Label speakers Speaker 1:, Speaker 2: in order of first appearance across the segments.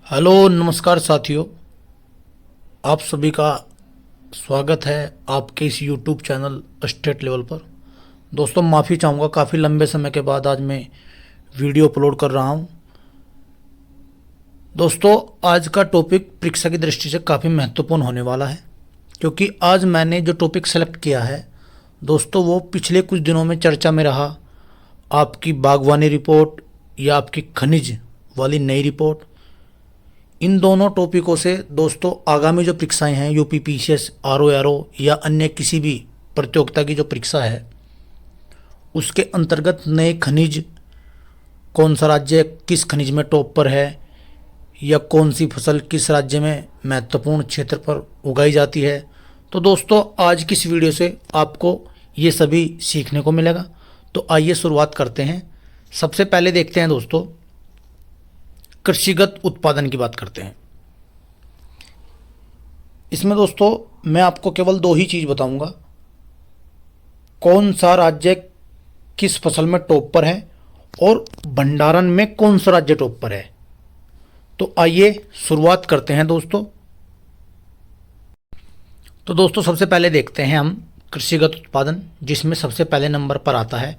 Speaker 1: Hello नमस्कार साथियों, आप सभी का स्वागत है आपके इस यूट्यूब चैनल स्टेट लेवल पर। दोस्तों माफ़ी चाहूँगा, काफ़ी लंबे समय के बाद आज मैं वीडियो अपलोड कर रहा हूँ। दोस्तों आज का टॉपिक परीक्षा की दृष्टि से काफ़ी महत्वपूर्ण होने वाला है, क्योंकि आज मैंने जो टॉपिक सेलेक्ट किया है दोस्तों वो पिछले कुछ दिनों में चर्चा में रहा। आपकी बागवानी रिपोर्ट या आपकी खनिज वाली नई रिपोर्ट, इन दोनों टॉपिकों से दोस्तों आगामी जो परीक्षाएं हैं यूपी पीसीएस आरओ या अन्य किसी भी प्रतियोगिता की जो परीक्षा है उसके अंतर्गत नए खनिज, कौन सा राज्य किस खनिज में टॉप पर है या कौन सी फसल किस राज्य में महत्वपूर्ण क्षेत्र पर उगाई जाती है, तो दोस्तों आज की इस वीडियो से आपको ये सभी सीखने को मिलेगा। तो आइए शुरुआत करते हैं। सबसे पहले देखते हैं दोस्तों, कृषिगत उत्पादन की बात करते हैं। इसमें दोस्तों मैं आपको केवल दो ही चीज़ बताऊंगा, कौन सा राज्य किस फसल में टॉप पर है और भंडारण में कौन सा राज्य टॉप पर है। तो आइए शुरुआत करते हैं दोस्तों। तो दोस्तों सबसे पहले देखते हैं हम कृषिगत उत्पादन, जिसमें सबसे पहले नंबर पर आता है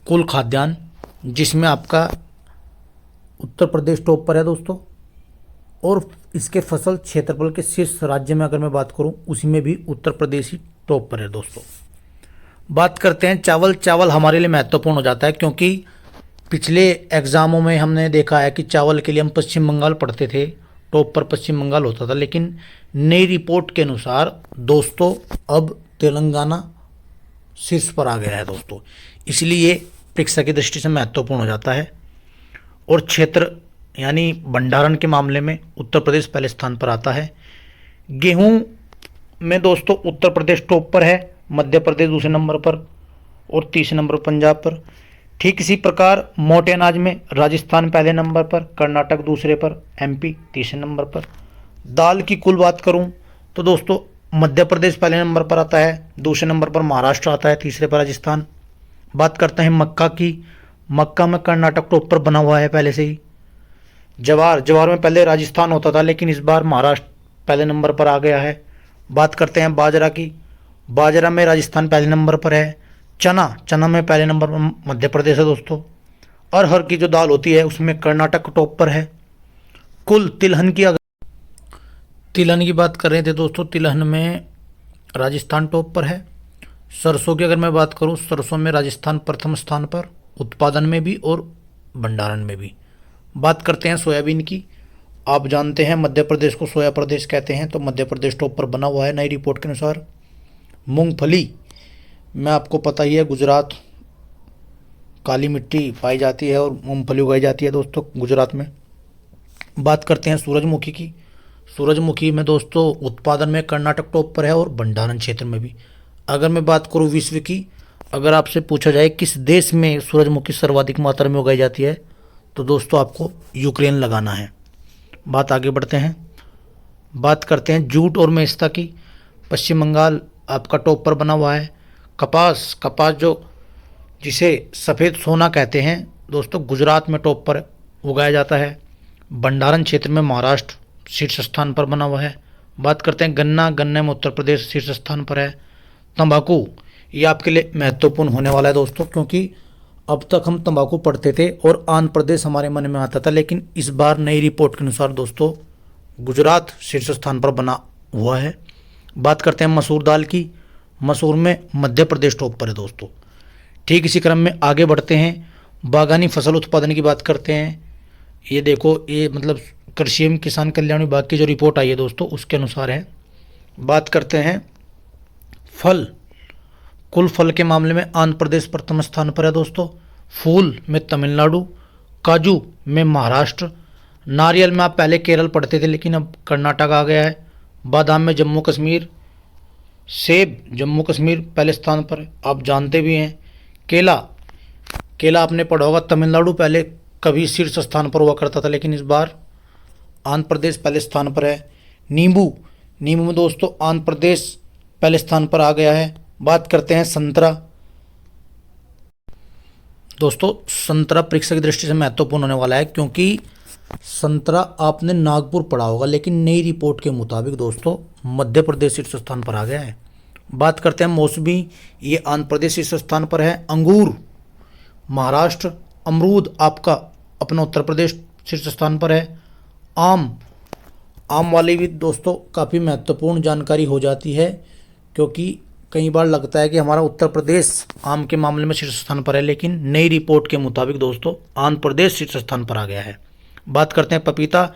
Speaker 1: कुल खाद्यान्न, जिसमें आपका उत्तर प्रदेश टॉप पर है दोस्तों। और इसके फसल क्षेत्रफल के शीर्ष राज्य में अगर मैं बात करूं उसी में भी उत्तर प्रदेश ही टॉप पर है दोस्तों। बात करते हैं चावल। चावल हमारे लिए महत्वपूर्ण हो जाता है, क्योंकि पिछले एग्ज़ामों में हमने देखा है कि चावल के लिए हम पश्चिम बंगाल पढ़ते थे, टॉप पर पश्चिम बंगाल होता था, लेकिन नई रिपोर्ट के अनुसार दोस्तों अब तेलंगाना शीर्ष पर आ गया है दोस्तों। इसलिए परीक्षा की दृष्टि से महत्वपूर्ण हो जाता है। और क्षेत्र यानी भंडारण के मामले में उत्तर प्रदेश पहले स्थान पर आता है। गेहूं में दोस्तों उत्तर प्रदेश टॉप पर है, मध्य प्रदेश दूसरे नंबर पर और तीसरे नंबर पर पंजाब पर। ठीक इसी प्रकार मोटे अनाज में राजस्थान पहले नंबर पर, कर्नाटक दूसरे पर, एमपी तीसरे नंबर पर। दाल की कुल बात करूं तो दोस्तों मध्य प्रदेश पहले नंबर पर आता है, दूसरे नंबर पर महाराष्ट्र आता है, तीसरे पर राजस्थान। बात करते हैं मक्का की। मक्का में कर्नाटक टॉप पर बना हुआ है पहले से ही। जवार में पहले राजस्थान होता था, लेकिन इस बार महाराष्ट्र पहले नंबर पर आ गया है। बात करते हैं बाजरा की। बाजरा में राजस्थान पहले नंबर पर है। चना में पहले नंबर पर मध्य प्रदेश है दोस्तों। अरहर की जो दाल होती है उसमें कर्नाटक टॉप पर है। कुल तिलहन की बात कर रहे थे दोस्तों, तिलहन में राजस्थान टॉप पर है। सरसों की अगर मैं बात करूं, सरसों में राजस्थान प्रथम स्थान पर, उत्पादन में भी और भंडारण में भी। बात करते हैं सोयाबीन की। आप जानते हैं मध्य प्रदेश को सोया प्रदेश कहते हैं, तो मध्य प्रदेश टॉप पर बना हुआ है नई रिपोर्ट के अनुसार। मूंगफली में आपको पता ही है गुजरात, काली मिट्टी पाई जाती है और मूंगफली उगाई जाती है दोस्तों गुजरात में। बात करते हैं सूरजमुखी की। सूरजमुखी में दोस्तों उत्पादन में कर्नाटक टॉप पर है और भंडारण क्षेत्र में भी। अगर मैं बात करूं विश्व की, अगर आपसे पूछा जाए किस देश में सूरजमुखी सर्वाधिक मात्रा में उगाई जाती है, तो दोस्तों आपको यूक्रेन लगाना है। बात आगे बढ़ते हैं, बात करते हैं जूट और मेस्ता की। पश्चिम बंगाल आपका टॉप पर बना हुआ है। कपास जो जिसे सफ़ेद सोना कहते हैं दोस्तों, गुजरात में टॉप पर उगाया जाता है। भंडारण क्षेत्र में महाराष्ट्र शीर्ष स्थान पर बना हुआ है। बात करते हैं गन्ने में उत्तर प्रदेश शीर्ष स्थान पर है। तंबाकू, ये आपके लिए महत्वपूर्ण होने वाला है दोस्तों, क्योंकि अब तक हम तंबाकू पढ़ते थे और आंध्र प्रदेश हमारे मन में आता था, लेकिन इस बार नई रिपोर्ट के अनुसार दोस्तों गुजरात शीर्ष स्थान पर बना हुआ है। बात करते हैं मसूर दाल की। मसूर में मध्य प्रदेश टॉप पर है दोस्तों। ठीक इसी क्रम में आगे बढ़ते हैं, बागानी फसल उत्पादन की बात करते हैं। ये देखो, ये मतलब कृषि एवं किसान कल्याण विभाग की जो रिपोर्ट आई है दोस्तों उसके अनुसार है। बात करते हैं फल। कुल फल के मामले में आंध्र प्रदेश प्रथम स्थान पर है दोस्तों। फूल में तमिलनाडु, काजू में महाराष्ट्र, नारियल में आप पहले केरल पढ़ते थे लेकिन अब कर्नाटक आ गया है। बादाम में जम्मू कश्मीर, सेब जम्मू कश्मीर पहले स्थान पर है, आप जानते भी हैं। केला आपने पढ़ा होगा, तमिलनाडु पहले कभी शीर्ष स्थान पर हुआ करता था, लेकिन इस बार आंध्र प्रदेश पहले स्थान पर है। नींबू में दोस्तों आंध्र प्रदेश पहले स्थान पर आ गया है। बात करते हैं संतरा। दोस्तों संतरा परीक्षा की दृष्टि से महत्वपूर्ण होने वाला है, क्योंकि संतरा आपने नागपुर पढ़ा होगा, लेकिन नई रिपोर्ट के मुताबिक दोस्तों मध्य प्रदेश शीर्ष स्थान पर आ गया है। बात करते हैं मौसमी, ये आंध्र प्रदेश शीर्ष स्थान पर है। अंगूर महाराष्ट्र, अमरूद आपका अपना उत्तर प्रदेश शीर्ष स्थान पर है। आम, आम वाली भी दोस्तों काफ़ी महत्वपूर्ण जानकारी हो जाती है, क्योंकि कई बार लगता है कि हमारा उत्तर प्रदेश आम के मामले में शीर्ष स्थान पर है, लेकिन नई रिपोर्ट के मुताबिक दोस्तों आंध्र प्रदेश शीर्ष स्थान पर आ गया है। बात करते हैं पपीता,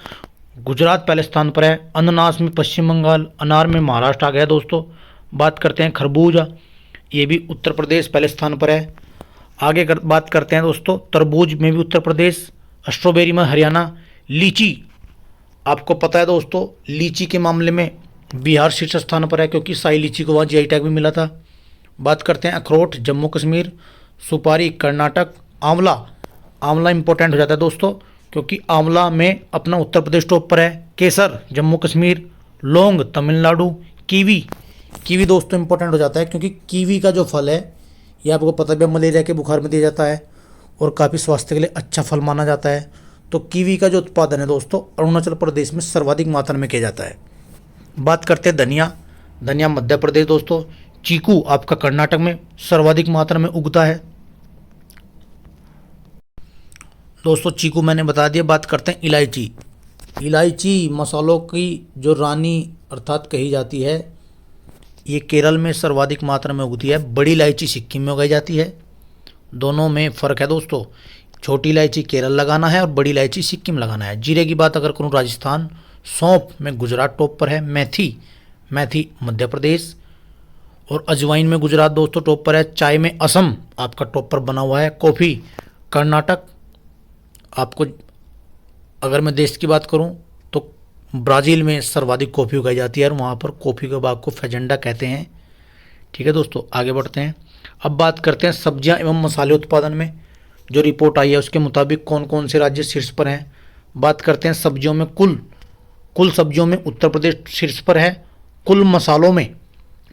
Speaker 1: गुजरात पहले स्थान पर है। अनानास में पश्चिम बंगाल, अनार में महाराष्ट्र आ गया दोस्तों। बात करते हैं खरबूजा, ये भी उत्तर प्रदेश पहले स्थान पर है। आगे बात करते हैं दोस्तों तरबूज में भी उत्तर प्रदेश, स्ट्रॉबेरी में हरियाणा। लीची, आपको पता है दोस्तों लीची के मामले में बिहार शीर्ष स्थान पर है, क्योंकि साई लीची को वहाँ जीआई टैग भी मिला था। बात करते हैं अखरोट, जम्मू कश्मीर। सुपारी कर्नाटक। आंवला, आंवला इंपॉर्टेंट हो जाता है दोस्तों, क्योंकि आंवला में अपना उत्तर प्रदेश टॉप पर है। केसर जम्मू कश्मीर। लौंग तमिलनाडु। कीवी, कीवी दोस्तों इंपॉर्टेंट हो जाता है, क्योंकि कीवी का जो फल है ये आपको पता भी है मलेरिया के बुखार में दिया जाता है और काफ़ी स्वास्थ्य के लिए अच्छा फल माना जाता है। तो कीवी का जो उत्पादन है दोस्तों अरुणाचल प्रदेश में सर्वाधिक मात्रा में किया जाता है। बात करते हैं धनिया, धनिया मध्य प्रदेश दोस्तों। चीकू आपका कर्नाटक में सर्वाधिक मात्रा में उगता है दोस्तों, चीकू मैंने बता दिया। बात करते हैं इलायची, इलायची मसालों की जो रानी अर्थात कही जाती है, ये केरल में सर्वाधिक मात्रा में उगती है। बड़ी इलायची सिक्किम में उगाई जाती है। दोनों में फ़र्क है दोस्तों, छोटी इलायची केरल लगाना है और बड़ी इलायची सिक्किम लगाना है। जीरे की बात अगर करूँ राजस्थान। सौंफ में गुजरात टॉप पर है। मेथी, मेथी मध्य प्रदेश। और अजवाइन में गुजरात दोस्तों टॉप पर है। चाय में असम आपका टॉप पर बना हुआ है। कॉफ़ी कर्नाटक। आपको अगर मैं देश की बात करूं तो ब्राज़ील में सर्वाधिक कॉफ़ी उगाई जाती है और वहाँ पर कॉफ़ी के बाग को फेजेंडा कहते हैं। ठीक है दोस्तों, आगे बढ़ते हैं। अब बात करते हैं सब्जियां एवं मसाले उत्पादन में जो रिपोर्ट आई है उसके मुताबिक कौन कौन से राज्य शीर्ष पर हैं। बात करते हैं सब्जियों में, कुल सब्जियों में उत्तर प्रदेश शीर्ष पर है। कुल मसालों में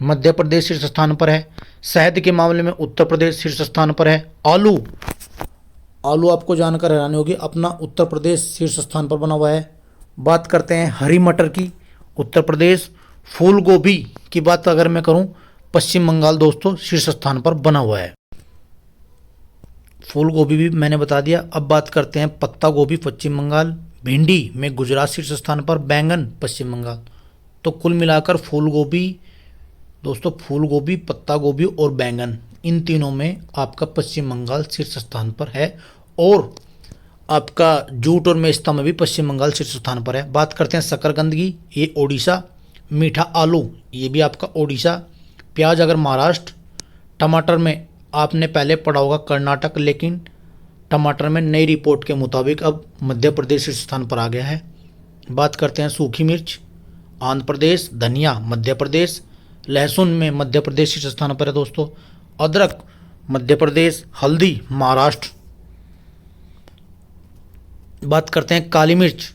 Speaker 1: मध्य प्रदेश शीर्ष स्थान पर है। शहद के मामले में उत्तर प्रदेश शीर्ष स्थान पर है। आलू, आलू आपको जानकर हैरानी होगी अपना उत्तर प्रदेश शीर्ष स्थान पर बना हुआ है। बात करते हैं हरी मटर की, उत्तर प्रदेश। फूल गोभी की बात अगर मैं करूं, पश्चिम बंगाल दोस्तों शीर्ष स्थान पर बना हुआ है। फूल गोभी भी मैंने बता दिया। अब बात करते हैं पत्ता गोभी, पश्चिम बंगाल। भिंडी में गुजरात शीर्ष स्थान पर। बैंगन पश्चिम बंगाल। तो कुल मिलाकर फूल गोभी दोस्तों, फूल गोभी, पत्ता गोभी और बैंगन, इन तीनों में आपका पश्चिम बंगाल शीर्ष स्थान पर है। और आपका जूट और मेस्ता में भी पश्चिम बंगाल शीर्ष स्थान पर है। बात करते हैं शकरकंदगी, ये ओडिशा। मीठा आलू, ये भी आपका ओडिशा। प्याज अगर महाराष्ट्र। टमाटर में आपने पहले पढ़ा होगा कर्नाटक, लेकिन टमाटर में नई रिपोर्ट के मुताबिक अब मध्य प्रदेश शीर्ष स्थान पर आ गया है। बात करते हैं सूखी मिर्च, आंध्र प्रदेश। धनिया मध्य प्रदेश। लहसुन में मध्य प्रदेश शीर्ष स्थान पर है दोस्तों। अदरक मध्य प्रदेश। हल्दी महाराष्ट्र। बात करते हैं काली मिर्च,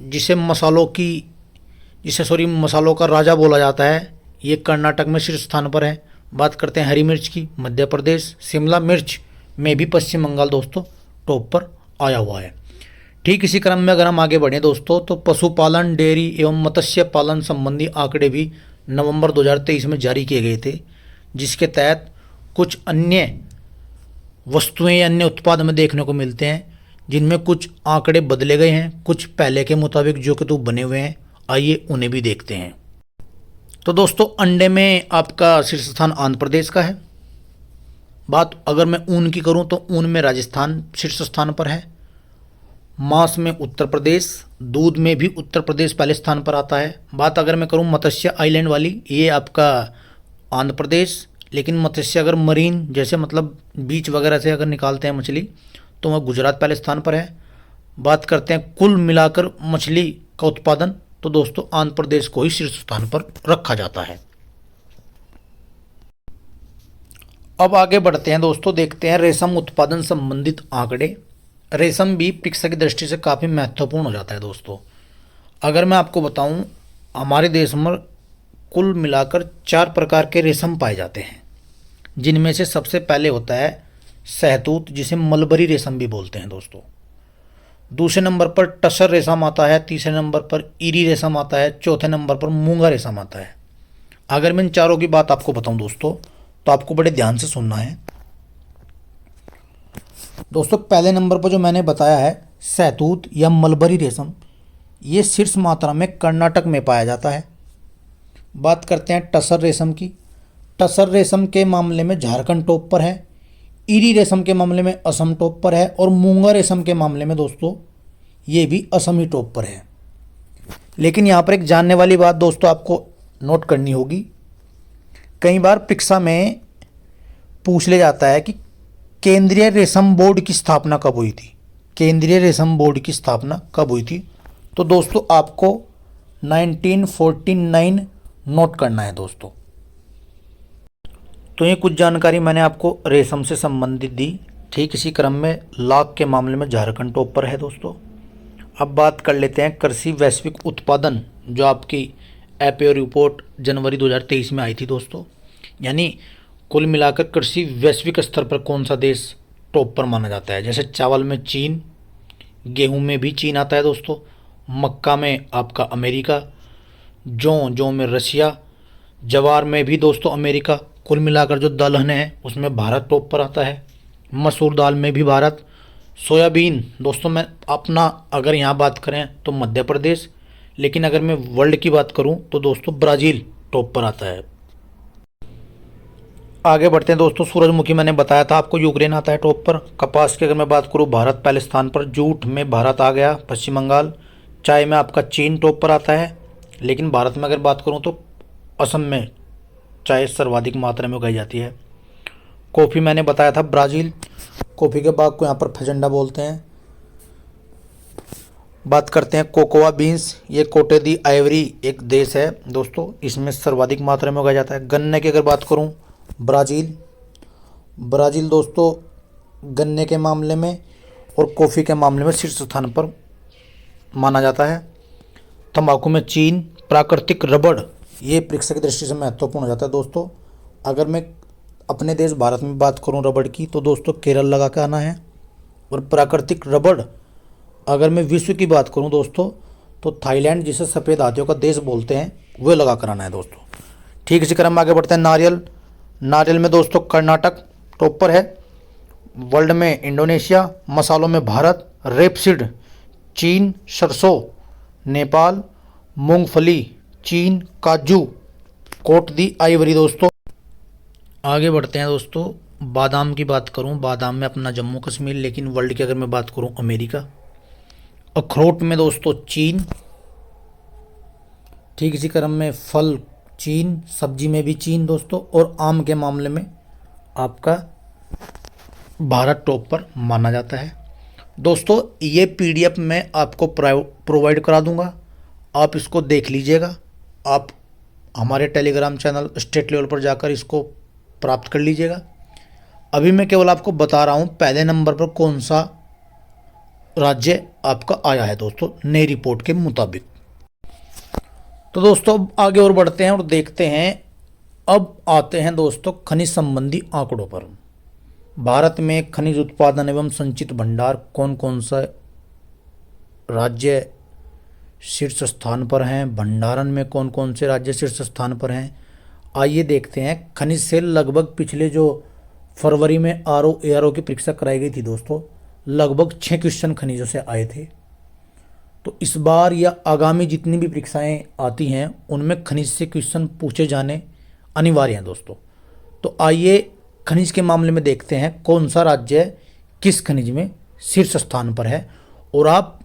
Speaker 1: जिसे मसालों का राजा बोला जाता है, ये कर्नाटक में शीर्ष स्थान पर है। बात करते हैं हरी मिर्च की, मध्य प्रदेश। शिमला मिर्च में भी पश्चिम बंगाल दोस्तों टॉप पर आया हुआ है। ठीक इसी क्रम में अगर हम आगे बढ़ें दोस्तों, तो पशुपालन, डेयरी एवं मत्स्य पालन संबंधी आंकड़े भी नवंबर 2023 में जारी किए गए थे, जिसके तहत कुछ अन्य वस्तुएं या अन्य उत्पाद हमें देखने को मिलते हैं, जिनमें कुछ आंकड़े बदले गए हैं, कुछ पहले के मुताबिक जो कि तो बने हुए हैं। आइए उन्हें भी देखते हैं। तो दोस्तों अंडे में आपका शीर्ष स्थान आंध्र प्रदेश का है। बात अगर मैं ऊन की करूं तो ऊन में राजस्थान शीर्ष स्थान पर है। मांस में उत्तर प्रदेश। दूध में भी उत्तर प्रदेश पहले स्थान पर आता है। बात अगर मैं करूं मत्स्य आइलैंड वाली, ये आपका आंध्र प्रदेश। लेकिन मत्स्य अगर मरीन जैसे मतलब बीच वगैरह से अगर निकालते हैं मछली, तो वह गुजरात पहले स्थान पर है। बात करते हैं कुल मिलाकर मछली का उत्पादन, तो दोस्तों आंध्र प्रदेश को ही शीर्ष स्थान पर रखा जाता है। अब आगे बढ़ते हैं दोस्तों, देखते हैं रेशम उत्पादन संबंधित आंकड़े। रेशम भी पिक्सा की दृष्टि से काफ़ी महत्वपूर्ण हो जाता है दोस्तों। अगर मैं आपको बताऊं, हमारे देश में कुल मिलाकर 4 प्रकार के रेशम पाए जाते हैं, जिनमें से सबसे पहले होता है शहतूत, जिसे मलबरी रेशम भी बोलते हैं दोस्तों। दूसरे नंबर पर टसर रेशम आता है, तीसरे नंबर पर ईरी रेशम आता है, चौथे नंबर पर मूंगा रेशम आता है। अगर मैं इन चारों की बात आपको बताऊं दोस्तों, तो आपको बड़े ध्यान से सुनना है दोस्तों। पहले नंबर पर जो मैंने बताया है सहतूत या मलबरी रेशम, ये शीर्ष मात्रा में कर्नाटक में पाया जाता है। बात करते हैं टसर रेशम की। टसर रेशम के मामले में झारखंड टॉप पर है, ईरी रेशम के मामले में असम टॉप पर है, और मूंगा रेशम के मामले में दोस्तों ये भी असम ही टॉप पर है। लेकिन यहाँ पर एक जानने वाली बात दोस्तों आपको नोट करनी होगी। कई बार परीक्षा में पूछ ले जाता है कि केंद्रीय रेशम बोर्ड की स्थापना कब हुई थी। केंद्रीय रेशम बोर्ड की स्थापना कब हुई थी? तो दोस्तों आपको 1949 नोट करना है दोस्तों। तो ये कुछ जानकारी मैंने आपको रेशम से संबंधित दी। ठीक इसी क्रम में लाख के मामले में झारखंड टॉप पर है दोस्तों। अब बात कर लेते हैं कृषि वैश्विक उत्पादन, जो आपकी एपीओ रिपोर्ट जनवरी 2023 में आई थी दोस्तों। यानी कुल मिलाकर कृषि वैश्विक स्तर पर कौन सा देश टॉप पर माना जाता है। जैसे चावल में चीन, गेहूं में भी चीन आता है दोस्तों, मक्का में आपका अमेरिका, जौ में रशिया, जवार में भी दोस्तों अमेरिका। कुल मिलाकर जो दलहन है उसमें भारत टॉप पर आता है। मसूर दाल में भी भारत। सोयाबीन दोस्तों मैं अपना अगर यहाँ बात करें तो मध्य प्रदेश, लेकिन अगर मैं वर्ल्ड की बात करूँ तो दोस्तों ब्राज़ील टॉप पर आता है। आगे बढ़ते हैं दोस्तों। सूरजमुखी मैंने बताया था आपको, यूक्रेन आता है टॉप पर। कपास की अगर मैं बात करूँ भारत पहले स्थान पर। जूट में भारत आ गया, पश्चिम बंगाल। चाय में आपका चीन टॉप पर आता है, लेकिन भारत में अगर बात करूँ तो असम में चाय सर्वाधिक मात्रा में उगाई जाती है। कॉफ़ी मैंने बताया था ब्राज़ील, कॉफ़ी के बाग को यहाँ पर फजेंडा बोलते हैं। बात करते हैं कोकोआ बीन्स, ये कोटे दी आइवरी एक देश है दोस्तों, इसमें सर्वाधिक मात्रा में उगाया जाता है। गन्ने की अगर बात करूँ ब्राज़ील दोस्तों गन्ने के मामले में और कॉफ़ी के मामले में शीर्ष स्थान पर माना जाता है। तंबाकू में चीन। प्राकृतिक रबड़, ये परीक्षा की दृष्टि से महत्वपूर्ण हो जाता है दोस्तों। अगर मैं अपने देश भारत में बात करूं रबड़ की, तो दोस्तों केरल लगा के आना है। और प्राकृतिक रबड़ अगर मैं विश्व की बात करूं दोस्तों, तो थाईलैंड, जिसे सफ़ेद हाथियों का देश बोलते हैं, वो लगा कर आना है दोस्तों। ठीक इसी क्रम में आगे बढ़ते हैं। नारियल में दोस्तों कर्नाटक टॉप पर है। वर्ल्ड में इंडोनेशिया, मसालों में भारत, रेपसीड चीन, सरसों नेपाल, मूंगफली चीन, काजू कोट दी आइवरी दोस्तों। आगे बढ़ते हैं दोस्तों। बादाम की बात करूं, बादाम में अपना जम्मू कश्मीर, लेकिन वर्ल्ड की अगर मैं बात करूं अमेरिका। अखरोट में दोस्तों चीन। ठीक इसी क्रम में फल चीन, सब्जी में भी चीन दोस्तों, और आम के मामले में आपका भारत टॉप पर माना जाता है दोस्तों। ये पीडीएफ मैं आपको प्रोवाइड करा दूंगा, आप इसको देख लीजिएगा। आप हमारे टेलीग्राम चैनल स्टेट लेवल पर जाकर इसको प्राप्त कर लीजिएगा। अभी मैं केवल आपको बता रहा हूँ पहले नंबर पर कौन सा राज्य आपका आया है दोस्तों नई रिपोर्ट के मुताबिक। तो दोस्तों अब आगे और बढ़ते हैं और देखते हैं। अब आते हैं दोस्तों खनिज संबंधी आंकड़ों पर। भारत में खनिज उत्पादन एवं संचित भंडार कौन कौन सा राज्य शीर्ष स्थान पर हैं, भंडारण में कौन कौन से राज्य शीर्ष स्थान पर हैं, आइए देखते हैं। खनिज से लगभग पिछले जो फरवरी में ARO की परीक्षा कराई गई थी दोस्तों, लगभग 6 क्वेश्चन खनिजों से आए थे। तो इस बार या आगामी जितनी भी परीक्षाएं आती हैं उनमें खनिज से क्वेश्चन पूछे जाने अनिवार्य हैं दोस्तों। तो आइए खनिज के मामले में देखते हैं कौन सा राज्य किस खनिज में शीर्ष स्थान पर है। और आप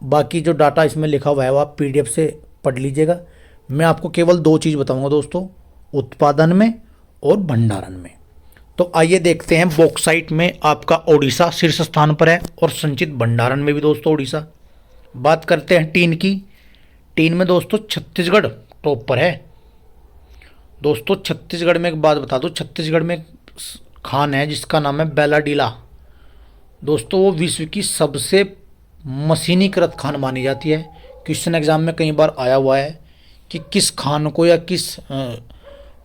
Speaker 1: बाकी जो डाटा इसमें लिखा हुआ है वो आप पीडीएफ से पढ़ लीजिएगा। मैं आपको केवल 2 चीज़ बताऊंगा दोस्तों, उत्पादन में और भंडारण में। तो आइए देखते हैं। बॉक्साइट में आपका ओडिशा शीर्ष स्थान पर है और संचित भंडारण में भी दोस्तों ओडिशा। बात करते हैं टीन की। टीन में दोस्तों छत्तीसगढ़ टॉप पर है दोस्तों। छत्तीसगढ़ में एक बात बता दूं, छत्तीसगढ़ में खान है जिसका नाम है बैलाडीला दोस्तों। वो विश्व की सबसे मशीनीकृत खान मानी जाती है। क्वेश्चन एग्जाम में कई बार आया हुआ है कि किस खान को या किस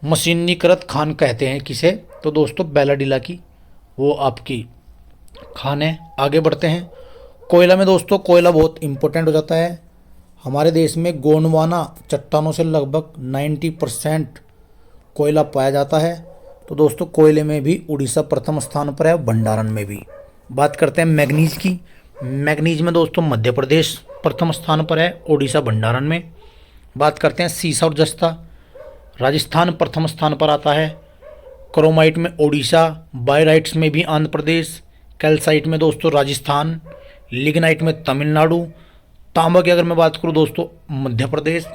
Speaker 1: मशीनीकृत खान कहते हैं किसे, तो दोस्तों बैलाडीला की वो आपकी खान है। आगे बढ़ते हैं। कोयला में दोस्तों कोयला बहुत इंपॉर्टेंट हो जाता है। हमारे देश में गोंडवाना चट्टानों से लगभग 90% कोयला पाया जाता है। तो दोस्तों कोयले में भी उड़ीसा प्रथम स्थान पर है, भंडारण में भी। बात करते हैं मैग्नीज की। मैग्नीज में दोस्तों मध्य प्रदेश प्रथम स्थान पर है, उड़ीसा भंडारण में। बात करते हैं सीसा और जस्ता, राजस्थान प्रथम स्थान पर आता है। क्रोमाइट में उड़ीसा, बायराइट्स में भी आंध्र प्रदेश, कैल्साइट में दोस्तों राजस्थान, लिग्नाइट में तमिलनाडु, तांबा की अगर मैं बात करूं दोस्तों मध्य प्रदेश,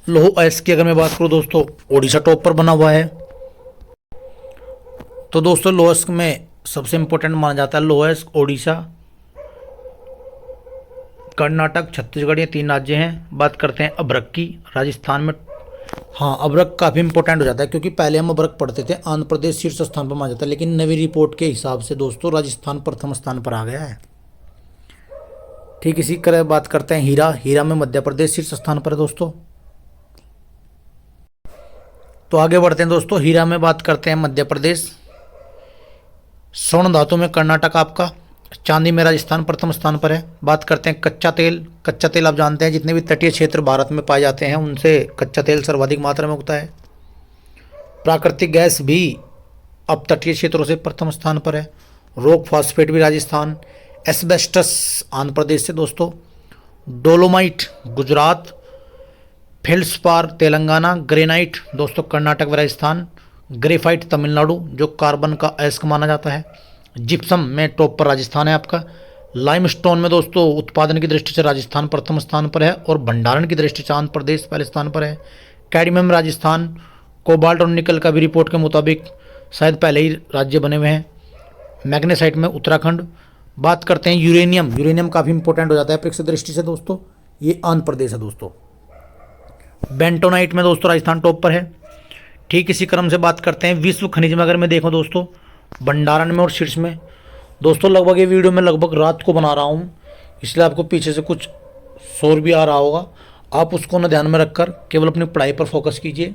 Speaker 1: लोह अयस्क की अगर मैं बात करूं दोस्तों उड़ीसा टॉप पर बना हुआ है। तो दोस्तों लोह अयस्क में सबसे इंपॉर्टेंट माना जाता है लोह अयस्क, उड़ीसा, कर्नाटक, छत्तीसगढ़, ये 3 राज्य हैं। बात करते हैं अभ्रक की, राजस्थान में। हाँ, अभ्रक काफ़ी इंपॉर्टेंट हो जाता है क्योंकि पहले हम अभ्रक पढ़ते थे आंध्र प्रदेश शीर्ष स्थान पर माना जाता है, लेकिन नवी रिपोर्ट के हिसाब से दोस्तों राजस्थान प्रथम स्थान पर आ गया है। ठीक इसी तरह बात करते हैं हीरा। हीरा में मध्य प्रदेश शीर्ष स्थान पर है दोस्तों। तो आगे बढ़ते हैं दोस्तों, हीरा में बात करते हैं मध्य प्रदेश। स्वर्ण धातु में कर्नाटक आपका, चांदी में राजस्थान प्रथम स्थान पर है। बात करते हैं कच्चा तेल। कच्चा तेल आप जानते हैं जितने भी तटीय क्षेत्र भारत में पाए जाते हैं उनसे कच्चा तेल सर्वाधिक मात्रा में उगता है। प्राकृतिक गैस भी अब तटीय क्षेत्रों से प्रथम स्थान पर है। रॉक फॉस्फेट भी राजस्थान, एस्बेस्टस आंध्र प्रदेश से दोस्तों, डोलोमाइट गुजरात, फेल्ड्स्पार तेलंगाना, ग्रेनाइट दोस्तों कर्नाटक व राजस्थान, ग्रेफाइट तमिलनाडु जो कार्बन का अयस्क माना जाता है। जिप्सम में टॉप पर राजस्थान है आपका। लाइमस्टोन में दोस्तों उत्पादन की दृष्टि से राजस्थान प्रथम स्थान पर है और भंडारण की दृष्टि से आंध्र प्रदेश पहले स्थान पर है। कैडमियम राजस्थान, कोबाल्ट और निकल का भी रिपोर्ट के मुताबिक शायद पहले ही राज्य बने हुए हैं। मैग्नेसाइट में उत्तराखंड। बात करते हैं यूरेनियम। यूरेनियम काफ़ी इंपॉर्टेंट हो जाता है परीक्षा दृष्टि से दोस्तों, ये आंध्र प्रदेश है दोस्तों। बेंटोनाइट में दोस्तों राजस्थान टॉप पर है। ठीक इसी क्रम से बात करते हैं विश्व खनिज में। अगर मैं देखूं दोस्तों भंडारण में और शीर्ष में दोस्तों, लगभग ये वीडियो मैं लगभग रात को बना रहा हूँ, इसलिए आपको पीछे से कुछ शोर भी आ रहा होगा। आप उसको न ध्यान में रखकर केवल अपनी पढ़ाई पर फोकस कीजिए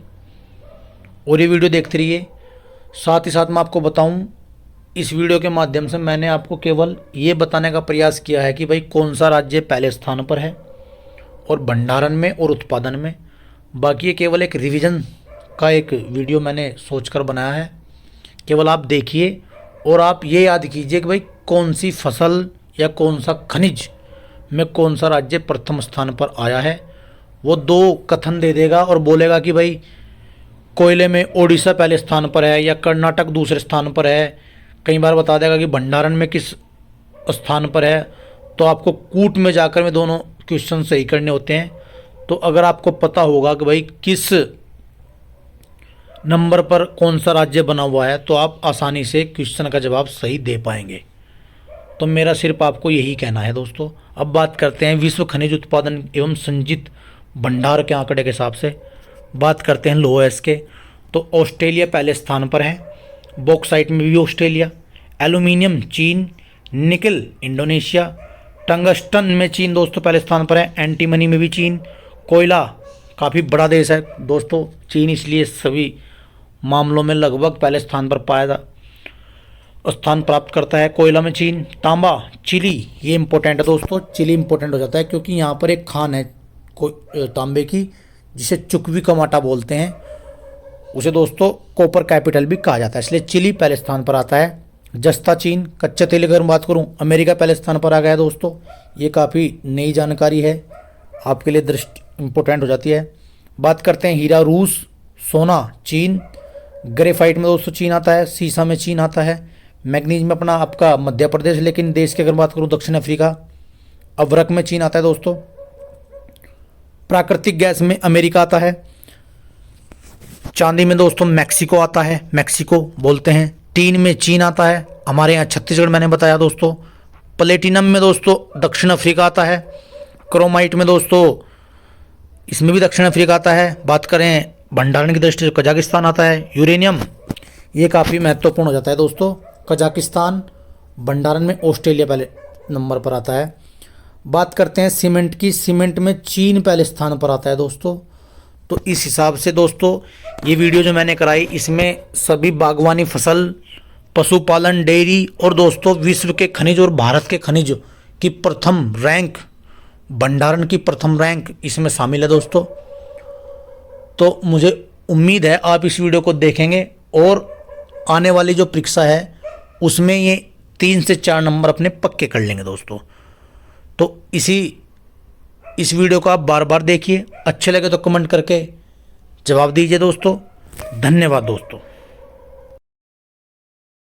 Speaker 1: और ये वीडियो देखते रहिए। साथ ही साथ मैं आपको बताऊँ, इस वीडियो के माध्यम से मैंने आपको केवल ये बताने का प्रयास किया है कि भाई कौन सा राज्य पहले स्थान पर है और भंडारण में और उत्पादन में। बाकी ये केवल एक रिवीजन का एक वीडियो मैंने सोचकर बनाया है। केवल आप देखिए और आप ये याद कीजिए कि भाई कौन सी फसल या कौन सा खनिज में कौन सा राज्य प्रथम स्थान पर आया है। वो 2 कथन दे देगा और बोलेगा कि भाई कोयले में ओडिशा पहले स्थान पर है या कर्नाटक दूसरे स्थान पर है। कई बार बता देगा कि भंडारण में किस स्थान पर है। तो आपको कूट में जाकर में दोनों क्वेश्चन सही करने होते हैं। तो अगर आपको पता होगा कि भाई किस नंबर पर कौन सा राज्य बना हुआ है तो आप आसानी से क्वेश्चन का जवाब सही दे पाएंगे। तो मेरा सिर्फ आपको यही कहना है दोस्तों। अब बात करते हैं विश्व खनिज उत्पादन एवं संचित भंडार के आंकड़े के हिसाब से। बात करते हैं लोह अयस्क के, तो ऑस्ट्रेलिया पहले स्थान पर है। बॉक्साइट में भी ऑस्ट्रेलिया, एल्यूमिनियम चीन, निकल इंडोनेशिया, टंगस्टन में चीन दोस्तों पहले स्थान पर है। एंटीमनी में भी चीन। कोयला काफ़ी बड़ा देश है दोस्तों चीन, इसलिए सभी मामलों में लगभग पहले स्थान पर स्थान प्राप्त करता है। कोयला में चीन। तांबा चिली, ये इंपॉर्टेंट है दोस्तों, चिली इंपॉर्टेंट हो जाता है क्योंकि यहाँ पर एक खान है तांबे की जिसे चुकवी कमाटा बोलते हैं, उसे दोस्तों कॉपर कैपिटल भी कहा जाता है, इसलिए चिली पहले स्थान पर आता है। जस्ता चीन। कच्चे तेल की अगर बात करूँ अमेरिका पहले स्थान पर आ गया है दोस्तों, ये काफ़ी नई जानकारी है आपके लिए, दृष्टि इंपॉर्टेंट हो जाती है। बात करते हैं हीरा रूस, सोना चीन, ग्रेफाइट में दोस्तों चीन आता है, सीसा में चीन आता है, मैग्नीज में अपना आपका मध्य प्रदेश, लेकिन देश की अगर बात करूँ दक्षिण अफ्रीका। अभ्रक में चीन आता है दोस्तों। प्राकृतिक गैस में अमेरिका आता है। चांदी में दोस्तों मैक्सिको आता है, मैक्सिको बोलते हैं। टीन में चीन आता है, हमारे यहाँ छत्तीसगढ़ मैंने बताया दोस्तों। प्लेटिनम में दोस्तों दक्षिण अफ्रीका आता है। क्रोमाइट में दोस्तों इसमें भी दक्षिण अफ्रीका आता है। बात करें भंडारण की दृष्टि से कजाकिस्तान आता है। यूरेनियम ये काफ़ी महत्वपूर्ण हो जाता है दोस्तों, कजाकिस्तान। भंडारण में ऑस्ट्रेलिया पहले नंबर पर आता है। बात करते हैं सीमेंट की, सीमेंट में चीन पहले स्थान पर आता है दोस्तों। तो इस हिसाब से दोस्तों ये वीडियो जो मैंने कराई इसमें सभी बागवानी फसल पशुपालन, डेयरी और दोस्तों विश्व के खनिज और भारत के खनिज की प्रथम रैंक, भंडारण की प्रथम रैंक इसमें शामिल है दोस्तों। तो मुझे उम्मीद है आप इस वीडियो को देखेंगे और आने वाली जो परीक्षा है उसमें ये 3 से 4 नंबर अपने पक्के कर लेंगे दोस्तों। तो इस वीडियो को आप बार बार देखिए, अच्छे लगे तो कमेंट करके जवाब दीजिए दोस्तों। धन्यवाद दोस्तों।